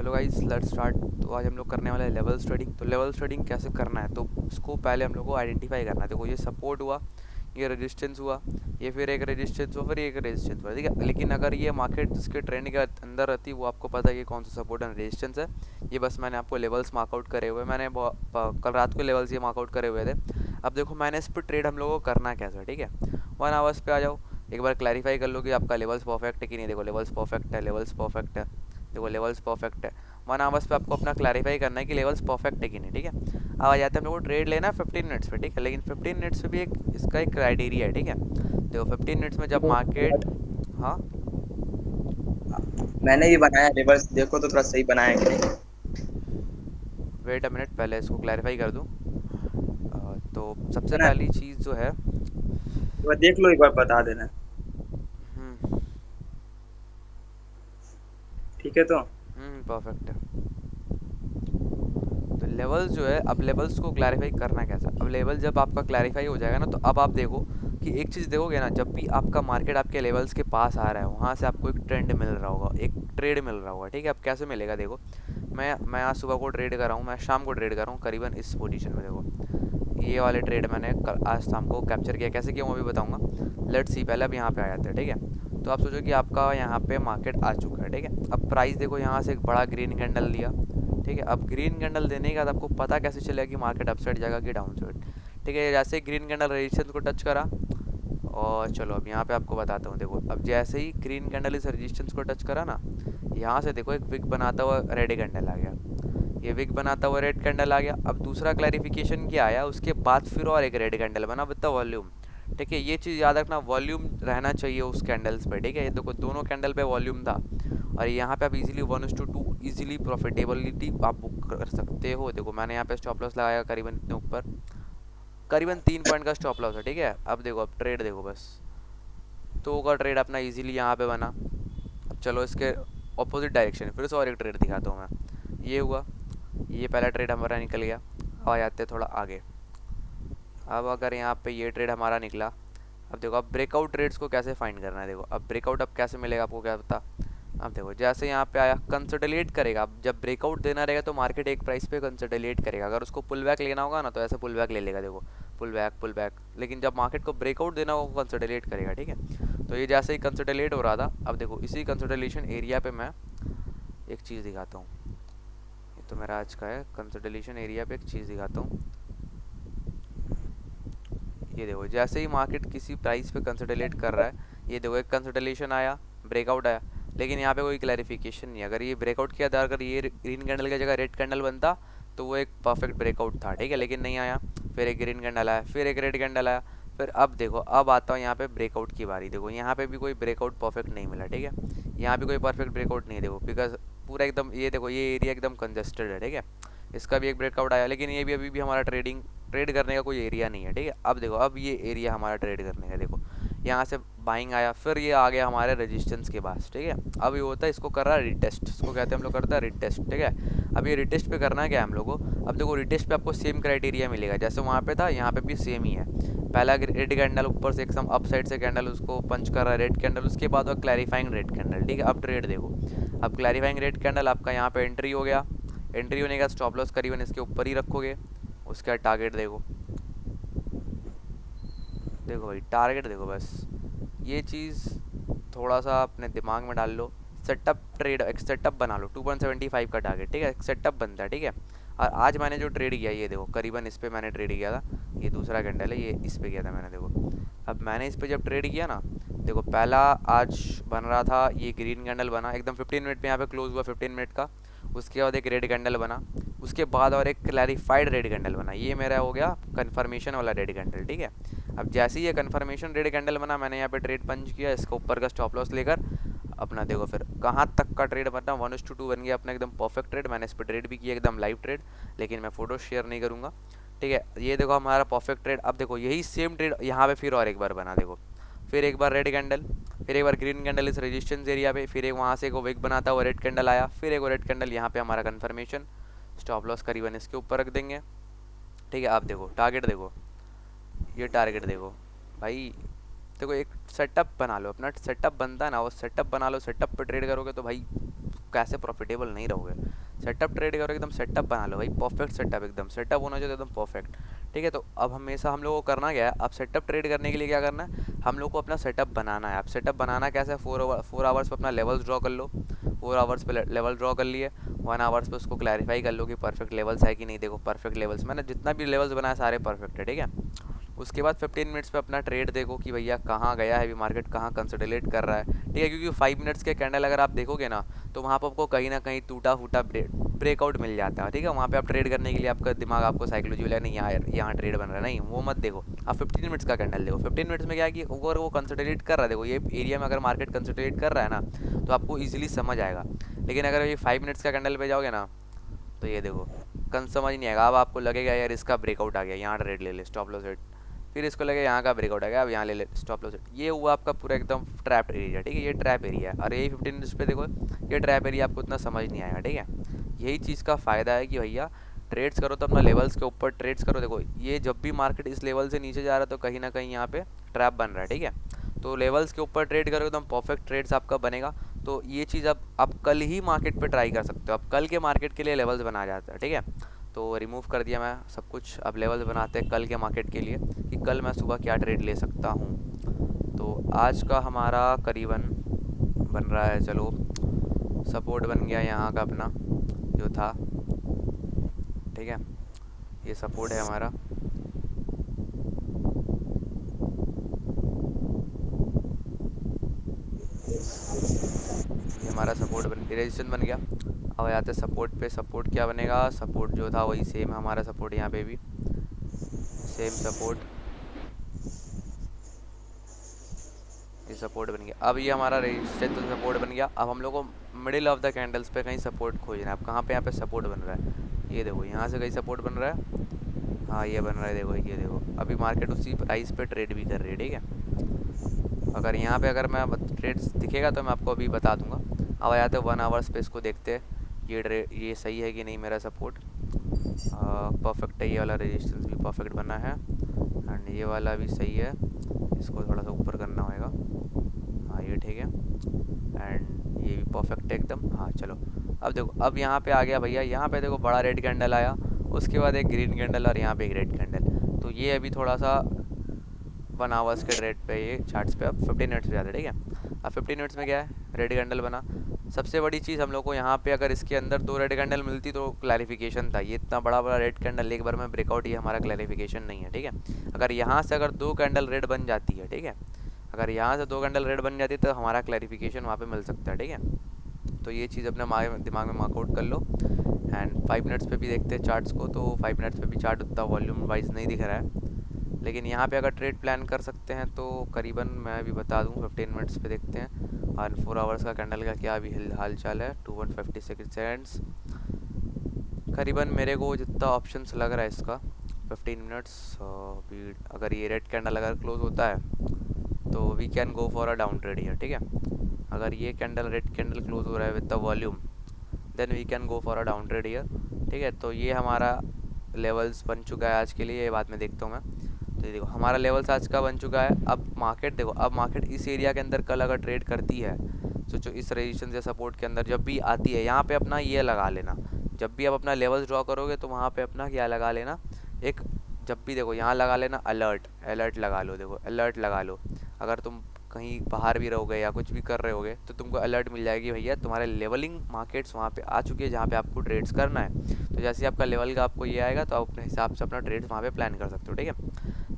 Hello guys, let's start. तो आज हम लोग करने वाले हैं लेवल्स ट्रेडिंग। तो लेवल्स ट्रेडिंग कैसे करना है, तो उसको पहले हम लोग को आइडेंटिफाई करना है। देखो, ये सपोर्ट हुआ, ये रेजिस्टेंस हुआ, ये फिर एक रेजिस्टेंस हुआ, फिर एक रेजिस्टेंस हुआ, ठीक है। लेकिन अगर ये मार्केट जिसके ट्रेंड के अंदर रहती है वो आपको पता है कि कौन सा सपोर्ट एंड रेजिस्टेंस है। ये बस मैंने आपको लेवल्स मार्कआउट करे हुए, मैंने कल रात को लेवल्स ये मार्कआउट करे हुए थे। अब देखो, मैंने इस पर ट्रेड हम लोगों को करना कैसा, ठीक है। 1 आवर्स पे आ जाओ, एक बार क्लैरिफाई कर लो कि आपका लेवल्स परफेक्ट है कि नहीं। देखो, लेवल्स परफेक्ट है, लेवल्स परफेक्ट है, देखो लेवल्स परफेक्ट है। 1 आवर्स पे आपको अपना क्लैरिफाई करना है कि लेवल्स परफेक्ट है कि नहीं, ठीक है। अब आ जाते हैं हम लोग को ट्रेड लेना है 15 मिनट्स पे, ठीक है। लेकिन 15 मिनट्स पे भी एक इसका एक क्राइटेरिया है, ठीक है। देखो 15 मिनट्स में जब मार्केट, हाँ, मैंने भी बनाया रिवर्स, देखो तो थोड़ा सही बनाया कि नहीं। वेट अ मिनट, पहले इसको क्लैरिफाई कर दूँ। तो सबसे है ना, पहली चीज़ जो है, एक बार देख लो, एक बार बता देना। ठीक है तो। परफेक्ट है। तो लेवल्स जो है, अब लेवल्स को क्लैरिफाई करना कैसा। अब लेवल जब आपका क्लैरिफाई हो जाएगा ना, तो अब आप देखो कि एक चीज़ देखोगे ना, जब भी आपका मार्केट आपके लेवल्स के पास आ रहा है, वहाँ से आपको एक ट्रेंड मिल रहा होगा, एक ट्रेड मिल रहा होगा, ठीक है। अब कैसे मिलेगा, देखो, मैं आज सुबह को ट्रेड कर रहा हूँ, मैं शाम को ट्रेड कर रहा हूँ करीबन इस पोजीशन में। देखो, ये वाले ट्रेड मैंने कल आज शाम को कैप्चर किया, कैसे किया वो भी बताऊँगा। लेट्स सी, पहले अब यहाँ पे आ जाते हैं, ठीक है। तो आप सोचो कि आपका यहाँ पे मार्केट आ चुका है, ठीक है। अब प्राइस देखो, यहाँ से एक बड़ा ग्रीन कैंडल दिया, ठीक है। अब ग्रीन कैंडल देने के बाद आपको पता कैसे चलेगा कि मार्केट अपसाइड जाएगा कि डाउन साइड, ठीक है। जैसे ही ग्रीन कैंडल रेजिस्टेंस को टच करा, और चलो अब यहाँ पे आपको बताता हूँ। देखो, अब जैसे ही ग्रीन कैंडल इस रेजिस्टेंस को टच करा ना, यहाँ से देखो एक विक बनाता हुआ रेड कैंडल आ गया, ये विक बनाता हुआ रेड कैंडल आ गया। अब दूसरा क्लैरिफिकेशन क्या आया, उसके बाद फिर और एक रेड कैंडल बना विद द वॉल्यूम, ठीक है। ये चीज़ याद रखना, वॉल्यूम रहना चाहिए उस कैंडल्स पे, ठीक है। ये देखो, दोनों कैंडल पे वॉल्यूम था, और यहाँ पे आप इजीली 1:2 इजीली प्रॉफिटेबिलिटी आप बुक कर सकते हो। देखो, मैंने यहाँ पे स्टॉप लॉस लगाया करीबन इतने ऊपर, करीबन 3 पॉइंट का स्टॉप लॉस है, ठीक है। अब देखो, अब ट्रेड देखो बस, तो का ट्रेड अपना इजीली यहाँ पे बना। अब चलो इसके ऑपोजिट डायरेक्शन, फिर से और एक ट्रेड दिखाता हूँ मैं। ये हुआ, ये पहला ट्रेड हमारा निकल गया। अब आ जाते हैं थोड़ा आगे। अब अगर यहाँ पे ये ट्रेड हमारा निकला, अब देखो, अब ब्रेकआउट ट्रेड्स को कैसे फाइंड करना है। देखो, अब ब्रेकआउट अब कैसे मिलेगा आपको, क्या पता। अब देखो, जैसे यहाँ पे आया, कंसोलिडेट करेगा। अब जब ब्रेकआउट देना रहेगा तो मार्केट एक प्राइस पे कंसोलिडेट करेगा। अगर उसको पुल बैक लेना होगा ना, तो ऐसे पुल बैक ले लेगा, देखो, पुल बैक। लेकिन जब मार्केट को ब्रेकआउट देना होगा, कंसोलिडेट करेगा, ठीक है। तो ये जैसे ही कंसोलिडेट हो रहा था, अब देखो इसी कंसोलिडेशन एरिया पे मैं एक चीज़ दिखाता हूँ। ये तो मेरा आज का है, कंसोलिडेशन एरिया पे एक चीज़ दिखाता हूँ। ये देखो, जैसे ही मार्केट किसी प्राइस पे कंसोलिडेट कर रहा है, ये देखो एक कंसोलिडेशन आया, ब्रेकआउट आया, लेकिन यहाँ पे कोई क्लैरिफिकेशन नहीं। अगर ये ब्रेकआउट किया था, अगर ये ग्रीन कैंडल की जगह रेड कैंडल बनता, तो वो एक परफेक्ट ब्रेकआउट था, ठीक है। लेकिन नहीं आया, फिर एक ग्रीन कैंडल आया, फिर एक रेड कैंडल आया, फिर अब देखो, अब आता हूँ यहाँ पे ब्रेकआउट की बारी। देखो, यहाँ पे भी कोई ब्रेकआउट परफेक्ट नहीं मिला, ठीक है। यहाँ भी कोई परफेक्ट ब्रेकआउट नहीं है, देखो, बिकॉज पूरा एकदम, ये देखो, ये एरिया एकदम कंजस्टेड है, ठीक है। इसका भी एक ब्रेकआउट आया, लेकिन ये भी अभी भी हमारा ट्रेड करने का कोई एरिया नहीं है, ठीक है। अब देखो, अब ये एरिया हमारा ट्रेड करने का, देखो, यहाँ से बाइंग आया, फिर ये आ गया हमारे रेजिस्टेंस के पास, ठीक है। अब ये होता है, इसको कर रहा है रिटेस्ट, इसको कहते हैं हम लोग, करता है रिटेस्ट, ठीक है। अब ये रिटेस्ट पे करना है क्या हम लोग को। अब देखो, रिटेस्ट पे आपको सेम क्राइटेरिया मिलेगा जैसे वहाँ पे था, यहाँ पे भी सेम ही है। पहला रेड कैंडल ऊपर से एकदम अप साइड से कैंडल उसको पंच कर रहा है, रेड कैंडल, उसके बाद वो क्लैरिफाइंग रेड कैंडल, ठीक है। अब ट्रेड देखो, अब क्लैरिफाइंग रेड कैंडल आपका यहाँ पे एंट्री हो गया, एंट्री होने का स्टॉप लॉस करीबन इसके ऊपर ही रखोगे। उसका टारगेट देखो, देखो भाई, टारगेट देखो बस, ये चीज़ थोड़ा सा अपने दिमाग में डाल लो। सेटअप ट्रेड, एक सेटअप बना लो, 2.75 का टारगेट, ठीक है, एक सेटअप बनता है, ठीक है। और आज मैंने जो ट्रेड किया, ये देखो, करीबन इस पे मैंने ट्रेड किया था, ये दूसरा कैंडल है, ये इस पे किया था मैंने, देखो। अब मैंने इस पे जब ट्रेड किया ना, देखो, पहला आज बन रहा था, ये ग्रीन कैंडल बना एकदम 15 मिनट पे, यहाँ पे क्लोज हुआ 15 मिनट का। उसके बाद एक रेड कैंडल बना, उसके बाद और एक क्लैरिफाइड रेड कैंडल बना, ये मेरा हो गया कन्फर्मेशन वाला रेड कैंडल, ठीक है। अब जैसे ही ये कन्फर्मेशन रेड कैंडल बना, मैंने यहाँ पे ट्रेड पंच किया, इसका ऊपर का स्टॉप लॉस लेकर अपना, देखो, फिर कहाँ तक का ट्रेड बना, 1:2 बन गया अपना एकदम परफेक्ट ट्रेड। मैंने इस पर ट्रेड भी किया एकदम लाइव ट्रेड, लेकिन मैं फोटो शेयर नहीं करूँगा, ठीक है। ये देखो हमारा परफेक्ट ट्रेड। अब देखो, यही सेम ट्रेड यहाँ पे फिर और एक बार बना, देखो, फिर एक बार रेड कैंडल, फिर एक बार ग्रीन कैंडल इस रेजिस्टेंस एरिया पे, फिर एक वहाँ से एक विक बनाता हुआ रेड कैंडल आया, फिर एक रेड कैंडल, यहाँ पे हमारा कन्फर्मेशन, स्टॉप लॉस करीबन इसके ऊपर रख देंगे, ठीक है। आप देखो टारगेट, देखो ये टारगेट देखो भाई, देखो, एक सेटअप बना लो, अपना सेटअप बनता है ना, वो सेटअप बना लो, सेटअप पे ट्रेड करोगे तो भाई कैसे प्रॉफिटेबल नहीं रहोगे। सेटअप ट्रेड करो, एकदम सेटअप बना लो भाई, परफेक्ट सेटअप, एकदम सेटअप होना चाहिए एकदम परफेक्ट। ठीक है, तो अब हमेशा हम लोग को करना क्या है, अब सेटअप ट्रेड करने के लिए क्या करना है, हम लोग को अपना सेटअप बनाना है। अब सेटअप बनाना कैसे है, 4 आवर्स पे अपना लेवल्स ड्रॉ कर लो। 4 आवर्स पे लेवल ड्रॉ कर लिए, 1 आवर्स पे उसको क्लैरिफाई कर लो कि परफेक्ट लेवल्स है कि नहीं। देखो परफेक्ट लेवल्स, मैंने जितना भी लेवल्स बनाया सारे परफेक्ट है। ठीक है, उसके बाद 15 मिनट्स पे अपना ट्रेड देखो कि भैया कहाँ गया है अभी मार्केट, कहाँ कंसोलिडेट कर रहा है। ठीक है, क्योंकि 5 मिनट्स के कैंडल अगर आप देखोगे ना, तो वहाँ पर आपको कहीं ना कहीं टूटा फूटा ब्रेकआउट मिल जाता है। ठीक है, वहाँ पे आप ट्रेड करने के लिए आपका दिमाग आपको साइकोलॉजी बोला नहीं यार यहाँ ट्रेड बन रहा है, नहीं वो मत देखो। आप 15 मिनट्स का कैंडल देखो। 15 मिनट्स में क्या है कि अगर वो कंसोलिडेट कर रहा है, देखो ये एरिया में अगर मार्केट कंसोलिडेट कर रहा है ना, तो आपको ईजिली समझ आएगा। लेकिन अगर ये 5 मिनट्स का कैंडल पे जाओगे ना, तो ये देखो समझ नहीं आएगा। अब आपको लगेगा यार इसका ब्रेकआउट आ गया, यहाँ ट्रेड ले ले, स्टॉप लॉस हिट। फिर इसको लगे यहाँ का ब्रेकआउट आ गया, अब यहाँ ले ले स्टॉप लॉस हिट। ये हुआ आपका पूरा एकदम ट्रैप एरिया। ठीक है, ये ट्रैप एरिया है, और यही 15 मिनट्स पे देखो ये ट्रैप एरिया आपको उतना समझ नहीं आएगा। ठीक है, यही चीज़ का फ़ायदा है कि भैया ट्रेड्स करो तो अपना लेवल्स के ऊपर ट्रेड्स करो। देखो ये जब भी मार्केट इस लेवल से नीचे जा रहा है तो कहीं ना कहीं यहाँ पे ट्रैप बन रहा है। ठीक है, तो लेवल्स के ऊपर ट्रेड करो, एकदम परफेक्ट ट्रेड्स आपका बनेगा। तो ये चीज़ आप कल ही मार्केट पे ट्राई कर सकते हो। आप कल के मार्केट के लिए लेवल्स बना जाता है। ठीक है, तो रिमूव कर दिया मैं सब कुछ। अब लेवल्स बनाते हैं कल के मार्केट के लिए कि कल मैं सुबह क्या ट्रेड ले सकता हूँ। तो आज का हमारा करीबन बन रहा है, चलो सपोर्ट बन गया यहाँ का अपना जो था। ठीक है, ये सपोर्ट है हमारा। ये हमारा सपोर्ट बन रेजिस्टेंस बन गया। अब आते हैं सपोर्ट पे। सपोर्ट क्या बनेगा, सपोर्ट जो था वही सेम हमारा सपोर्ट, यहाँ पे भी सेम सपोर्ट, ये सपोर्ट बन गया। अब ये हमारा रेजिस्टेंस सपोर्ट बन गया। अब हम लोग को मिडिल ऑफ द कैंडल्स पे कहीं सपोर्ट खोजना है। अब कहाँ पे, यहाँ पे सपोर्ट बन रहा है, ये देखो यहाँ से कहीं सपोर्ट बन रहा है। हाँ ये बन रहा है, देखो ये देखो। अभी मार्केट उसी प्राइस पे ट्रेड भी कर रही है। ठीक है, अगर यहाँ पे अगर मैं ट्रेड्स दिखेगा तो मैं आपको अभी बता दूंगा। अब आ जाते हैं 1 आवर्स पे, इसको देखते हैं ये सही है कि नहीं मेरा सपोर्ट। परफेक्ट है, ये वाला रेजिस्टेंस भी परफेक्ट बना है, एंड ये वाला भी सही है। इसको थोड़ा सा ऊपर करना होगा। हाँ ये ठीक है, एंड ये भी परफेक्ट है एकदम। हाँ चलो अब देखो, अब यहाँ पे आ गया भैया, यहाँ पे देखो बड़ा रेड कैंडल आया, उसके बाद एक ग्रीन कैंडल, और यहाँ पे एक रेड कैंडल। तो ये अभी थोड़ा सा 1 आवर्स के रेट पे ये चार्ट्स पे अब 15 मिनट्स पे जाते हैं। ठीक है, अब 15 मिनट्स में क्या है, रेड कैंडल बना। सबसे बड़ी चीज़ हम लोग को यहाँ पे अगर इसके अंदर 2 रेड कैंडल मिलती तो क्लैरिफिकेशन था। ये इतना बड़ा बड़ा रेड कैंडल एक बार में ब्रेकआउट, ये हमारा क्लैरिफिकेशन नहीं है। ठीक है, अगर यहाँ से अगर 2 कैंडल रेड बन जाती है, ठीक है, अगर यहाँ से 2 कैंडल रेड बन जाती है तो हमारा क्लैरिफिकेशन वहाँ पे मिल सकता है। ठीक है, तो ये चीज़ अपने दिमाग में मार्कआउट कर लो। एंड 5 मिनट्स पे भी देखते हैं चार्ट्स को, तो 5 मिनट्स पे भी चार्ट उतना वॉल्यूम वाइज नहीं दिख रहा है, लेकिन यहाँ पे अगर ट्रेड प्लान कर सकते हैं तो करीबन मैं भी बता दूँ 15 मिनट्स पे देखते हैं। और 4 आवर्स का कैंडल का क्या अभी हाल चाल है, 2:56 सेकेंड्स करीबन मेरे को जितना ऑप्शंस लग रहा है इसका 15 मिनट्स। अभी अगर ये रेड कैंडल अगर क्लोज होता है तो we can go for a down trade here. ठीक है, अगर ये कैंडल रेड कैंडल क्लोज हो रहा है with the volume, then we can go for a down trade here. ठीक है, तो ये हमारा लेवल्स बन चुका है आज के लिए, ये बाद में देखता हूँ मैं। तो ये देखो हमारा लेवल्स आज का बन चुका है। अब मार्केट देखो, अब मार्केट इस एरिया के अंदर कल अगर ट्रेड करती है, सोचो इस रेजिस्टेंस या सपोर्ट के अंदर जब भी आती है, यहाँ पे अपना ये लगा लेना। जब भी आप अपना लेवल्स ड्रॉ करोगे तो वहाँ पे अपना क्या लगा लेना, एक जब भी देखो यहाँ लगा लेना अलर्ट, अलर्ट लगा लो। देखो अलर्ट लगा लो, अगर तुम कहीं बाहर भी रहोगे या कुछ भी कर रहे होगे तो तुमको अलर्ट मिल जाएगी भैया तुम्हारे लेवलिंग मार्केट्स वहाँ पे आ चुकी है जहाँ पे आपको ट्रेड्स करना है। तो जैसे ही आपका लेवल का आपको ये आएगा तो आप अपने हिसाब से अपना ट्रेड्स वहाँ पे प्लान कर सकते हो। ठीक है,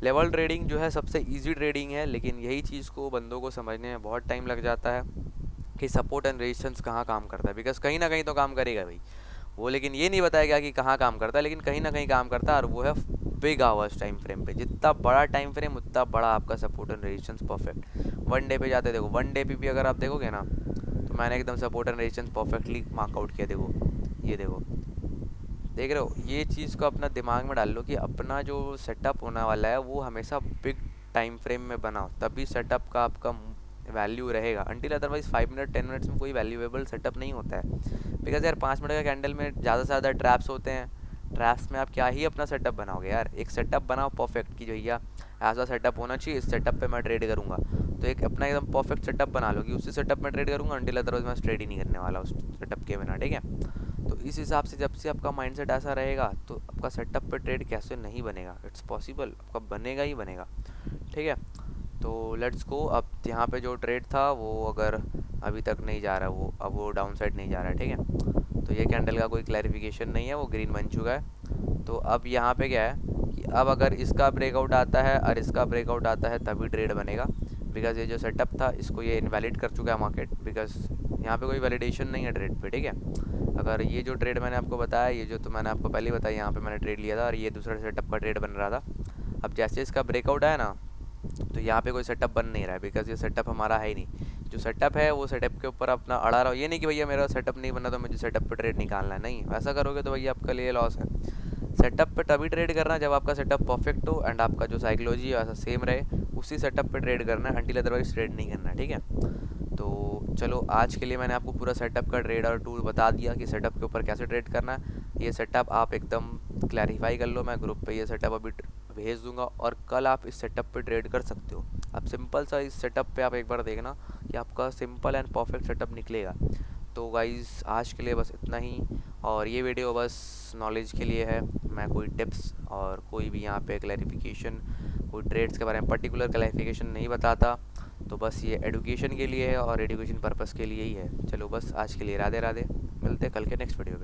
लेवल ट्रेडिंग जो है सबसे ईजी ट्रेडिंग है, लेकिन यही चीज़ को बंदों को समझने में बहुत टाइम लग जाता है कि सपोर्ट एंड रेजिस्टेंस कहाँ काम करता है। बिकॉज कहीं ना कहीं तो काम करेगा भाई वो, लेकिन ये नहीं बताएगा कि कहाँ काम करता है, लेकिन कहीं ना कहीं काम करता है, और वो है बिग आवर्स टाइम फ्रेम पे। जितना बड़ा टाइम फ्रेम उतना बड़ा आपका support and resistance perfect. 1 day पे जाते देखो, 1 डे पे भी अगर आप देखोगे ना तो मैंने एकदम सपोर्ट एंड रेजिस्टेंस परफेक्टली मार्कआउट किया। देखो ये देखो, देख रहे हो, ये चीज़ को अपना दिमाग में डाल लो कि अपना जो सेटअप होने वाला है वो हमेशा बिग टाइम फ्रेम में बनाओ, तभी सेटअप का आपका वैल्यू रहेगा। अनटिल अदरवाइज 5 मिनट 10 मिनट्स में कोई वैल्यूएबल सेटअप नहीं होता है। बिकॉज यार 5 मिनट का कैंडल में ज़्यादा से ज़्यादा ट्रैप्स होते हैं, ट्रैप्स में आप क्या ही अपना सेटअप बनाओगे यार। एक सेटअप बनाओ परफेक्ट कि भैया ऐसा सेटअप होना चाहिए, इस सेटअप पे मैं ट्रेड करूँगा। तो एक अपना एकदम परफेक्ट सेटअप बना लो कि उसी सेटअप में ट्रेड करूँगा, अनटिल अदरवाइज मैं ट्रेड ही नहीं करने वाला उस सेटअप के बिना, ठीक है। तो इस हिसाब से जब से आपका माइंडसेट ऐसा रहेगा तो आपका सेटअप पे ट्रेड कैसे नहीं बनेगा, इट्स पॉसिबल, आपका बनेगा ही बनेगा, ठीक है। तो लेट्स गो। अब यहाँ पे जो ट्रेड था वो अगर अभी तक नहीं जा रहा, वो अब वो डाउन साइड नहीं जा रहा है, ठीक है। तो ये कैंडल का कोई क्लैरिफिकेशन नहीं है, वो ग्रीन बन चुका है। तो अब यहाँ पे क्या है कि अब अगर इसका ब्रेकआउट आता है और इसका ब्रेकआउट आता है तभी ट्रेड बनेगा, बिकॉज ये जो सेटअप था इसको ये इनवैलिड कर चुका है मार्केट, बिकॉज यहाँ पे कोई वैलिडेशन नहीं है ट्रेड पे, ठीक है। अगर ये जो ट्रेड मैंने आपको बताया, ये जो तो मैंने आपको पहले ही बताया, यहाँ पे मैंने ट्रेड लिया था और ये दूसरा सेटअप का ट्रेड बन रहा था। अब जैसे इसका ब्रेकआउट आया ना, तो यहाँ पे कोई सेटअप बन नहीं रहा है, बिकॉज ये सेटअप हमारा है ही नहीं। जो सेटअप है वो सेटअप के ऊपर अपना अड़ा रहा हो, ये नहीं कि भैया मेरा सेटअप नहीं बना तो मुझे सेटअप पे ट्रेड निकालना है, नहीं, वैसा करोगे तो भैया आपका लिए लॉस है। सेटअप पे तभी ट्रेड करना है जब आपका सेटअप परफेक्ट हो एंड आपका जो साइकोलॉजी है वैसा सेम रहे, उसी सेटअप पे ट्रेड करना है, अनटिल अदरवाइज ट्रेड नहीं करना है, ठीक है। तो चलो आज के लिए मैंने आपको पूरा सेटअप का ट्रेड और टूल बता दिया कि सेटअप के ऊपर कैसे ट्रेड करना है। ये सेटअप आप एकदम क्लैरिफाई कर लो, मैं ग्रुप पे ये सेटअप अभी भेज दूंगा और कल आप इस सेटअप पे ट्रेड कर सकते हो। अब सिंपल सा इस सेटअप पे आप एक बार देखना कि आपका सिंपल एंड परफेक्ट सेटअप निकलेगा। तो गाइज़ आज के लिए बस इतना ही, और ये वीडियो बस नॉलेज के लिए है, मैं कोई टिप्स और कोई भी यहाँ पे क्लैरिफिकेशन, कोई ट्रेड्स के बारे में पर्टिकुलर क्लैरिफिकेशन नहीं बताता। तो बस ये एडुकेशन के लिए है और एडुकेशन पर्पज़ के लिए ही है। चलो बस आज के लिए राधे राधे, मिलते हैं कल के नेक्स्ट वीडियो में।